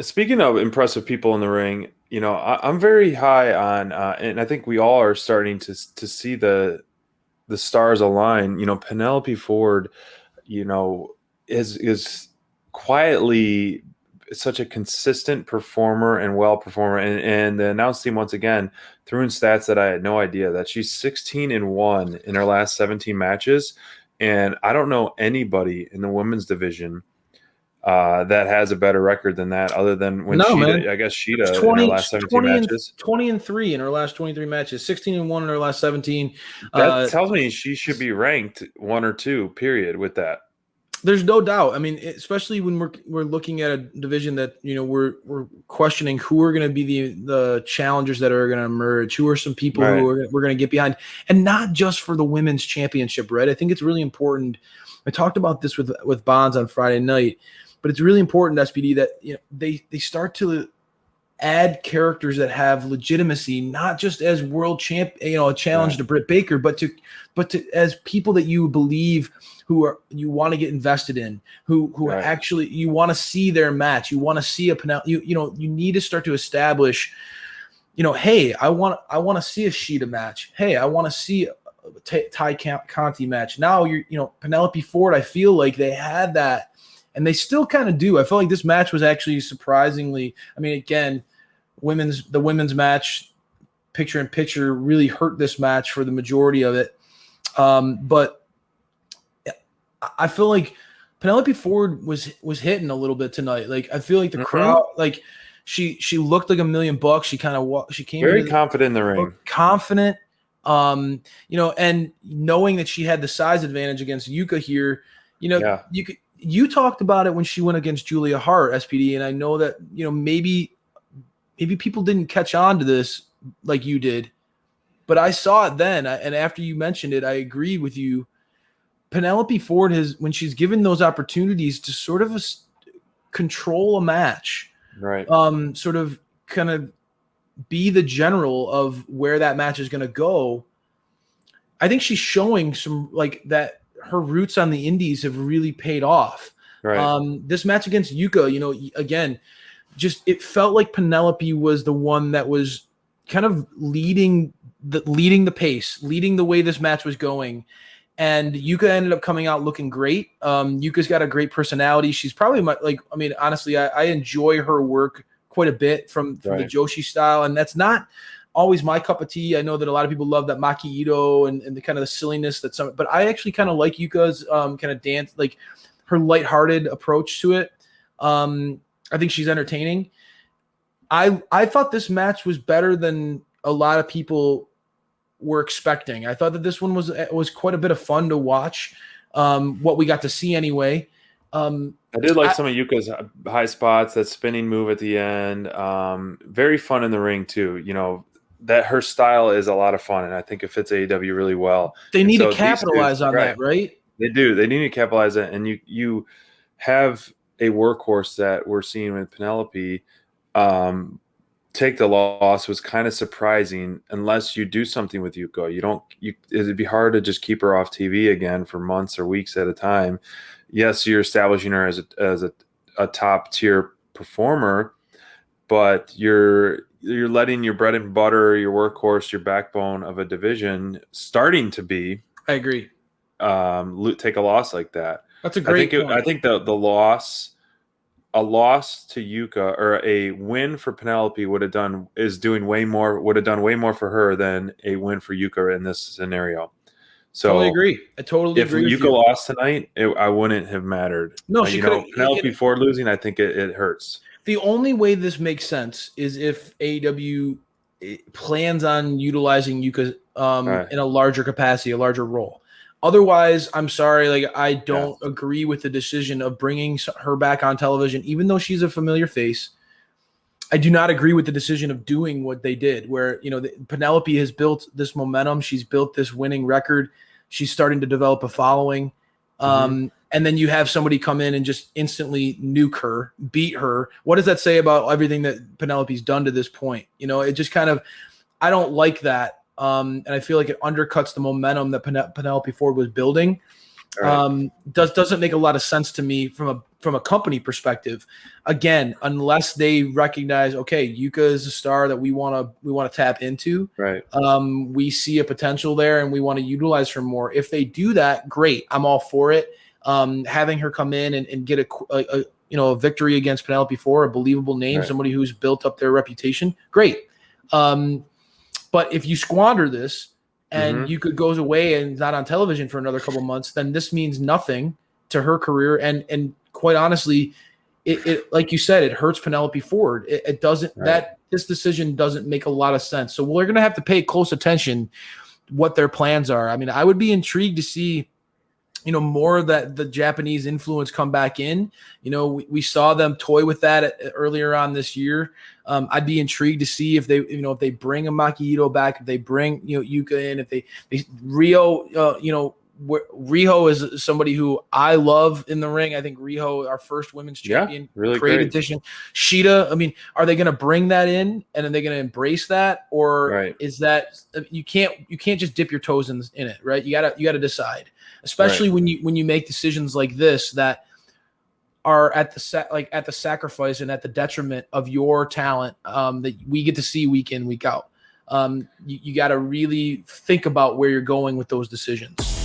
Speaking of impressive people in the ring, I'm very high on, and I think we all are starting to see the stars align. Penelope Ford, you know, is quietly such a consistent performer and well performer. And the announce team once again threw in stats that I had no idea that she's 16-1 in her last 17 matches. And I don't know anybody in the women's division that has a better record than that, other than when No, Sheeta, man. I guess It's Sheeta in her 20, last 17 20 and matches. 20-3 in her last 23 matches, 16-1 in her last 17. That tells me she should be ranked 1 or 2, period, with that. There's no doubt. I mean, especially when we're looking at a division that we're questioning who are going to be the challengers that are going to emerge. Who are some people Right. we're going to get behind, and not just for the women's championship, right? I think it's really important. I talked about this with Bonds on Friday night, but it's really important, SPD, that they start to add characters that have legitimacy, not just as world champ, a challenge Right. to Britt Baker, but to as people that you believe you want to get invested in, who Right. actually you want to see their match, you want to see a Penelope, you need to start to establish, hey, I want to see a Sheeta match. Hey, I want to see a Ty Conti match. Now Penelope Ford, I feel like they had that. And they still kind of do. I feel like this match was actually surprisingly. I mean, again, the women's match, picture in picture, really hurt this match for the majority of it. But I feel like Penelope Ford was hitting a little bit tonight. Like I feel like the crowd, like she looked like $1 million. She came very confident in the ring, confident. And knowing that she had the size advantage against Yuka here, you talked about it when she went against Julia Hart, SPD, and I know that maybe people didn't catch on to this like you did, but I saw it then, and after you mentioned it, I agreed with you. Penelope Ford when she's given those opportunities to sort of control a match, right? Sort of kind of be the general of where that match is going to go. I think she's showing some like that. Her roots on the indies have really paid off. Right. This match against Yuka, again, just it felt like Penelope was the one that was kind of leading the pace, leading the way this match was going. And Yuka ended up coming out looking great. Yuka's got a great personality. She's probably honestly, I enjoy her work quite a bit from the Joshi style, and that's not always my cup of tea. I know that a lot of people love that Maki Ito and the kind of the silliness but I actually kind of like Yuka's kind of dance, like her lighthearted approach to it. I think she's entertaining. I thought this match was better than a lot of people were expecting. I thought that this one was quite a bit of fun to watch. What we got to see anyway. I did like some of Yuka's high spots, that spinning move at the end. Very fun in the ring too. That her style is a lot of fun, and I think it fits AEW really well. They need to capitalize on that, right? They do. They need to capitalize it, and you have a workhorse that we're seeing with Penelope. Take the loss was kind of surprising unless you do something with Yuka. It'd be hard to just keep her off TV again for months or weeks at a time. Yes, you're establishing her as a top tier performer, but you're letting your bread and butter, your workhorse, your backbone of a division starting to be. I agree. Take a loss like that. That's a great point. I think the loss. A loss to Yuka or a win for Penelope would have done way more for her than a win for Yuka in this scenario. So totally agree. I totally agree. If Yuka lost tonight, I wouldn't have mattered. No, she could. Penelope Ford losing, I think it hurts. The only way this makes sense is if AEW plans on utilizing Yuka in a larger capacity, a larger role. Otherwise, I'm sorry, like I don't agree with the decision of bringing her back on television, even though she's a familiar face. I do not agree with the decision of doing what they did, where Penelope has built this momentum, she's built this winning record, she's starting to develop a following, and then you have somebody come in and just instantly nuke her, beat her. What does that say about everything that Penelope's done to this point? It just kind of, I don't like that. And I feel like it undercuts the momentum that Penelope Ford was building. Right. Doesn't make a lot of sense to me from a company perspective. Again, unless they recognize, okay, Yuka is a star that we want to tap into. Right. We see a potential there and we want to utilize her more. If they do that, great. I'm all for it. Having her come in and get a victory against Penelope Ford, a believable name, Right. somebody who's built up their reputation, great. But if you squander this and Yuka goes away and not on television for another couple months, then this means nothing to her career. And quite honestly, it like you said, it hurts Penelope Ford. It doesn't this decision doesn't make a lot of sense. So we're going to have to pay close attention what their plans are. I mean, I would be intrigued to see, more of that the Japanese influence come back in. We saw them toy with that earlier on this year. I'd be intrigued to see if they bring a Maki Ito back, if they bring Yuka in, if they Riho. Riho is somebody who I love in the ring. I think Riho, our first women's champion, really great great addition. Shida, I mean, are they going to bring that in and are they going to embrace that, or is that you can't just dip your toes in it, right? You gotta decide, especially when you make decisions like this that are at the sacrifice and at the detriment of your talent that we get to see week in, week out. You got to really think about where you're going with those decisions.